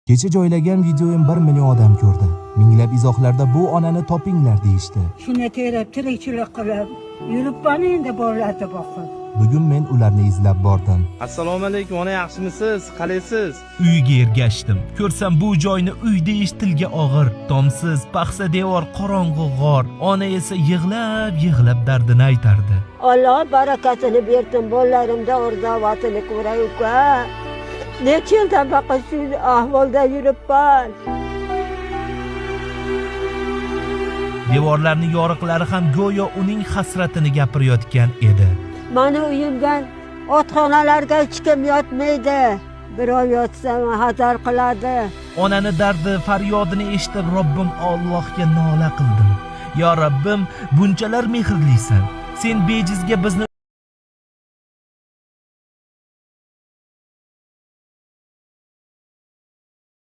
Kecha joylagan videoyim 1 million odam ko'rdi. Minglab izohlarda bu onani topinglar deyishdi. Shuni terib, tirikchilik qilib, yuribman endi bolalarga boqib. Bugun men ularni izlab bordim. Assalomu alaykum, ona yaxshimisiz? Qalaysiz? Uyga ergashdim. Ko'rsam bu joyni uy deyish tilga og'ir. Tomsiz, paxsa devor, qorong'u g'or. Ona esa yig'lab dardini aytardi. Alloh barakatini bersin, bolalarimda o'rdavatini ko'ray uka. Necha yildan faqat shu ahvolda yuribman. Devorlarning yoriqlari ham go'yo uning hasratini gapirayotgan edi. Mani uyimdan otxonalarga hech kim yotmaydi. Birov yotsam hazar qiladi. Onani dardi, faryodini eshitib Robbim Allohga nola qildim. Yo Robbim, bunchalar mehrlisan. Sen bejizga bizni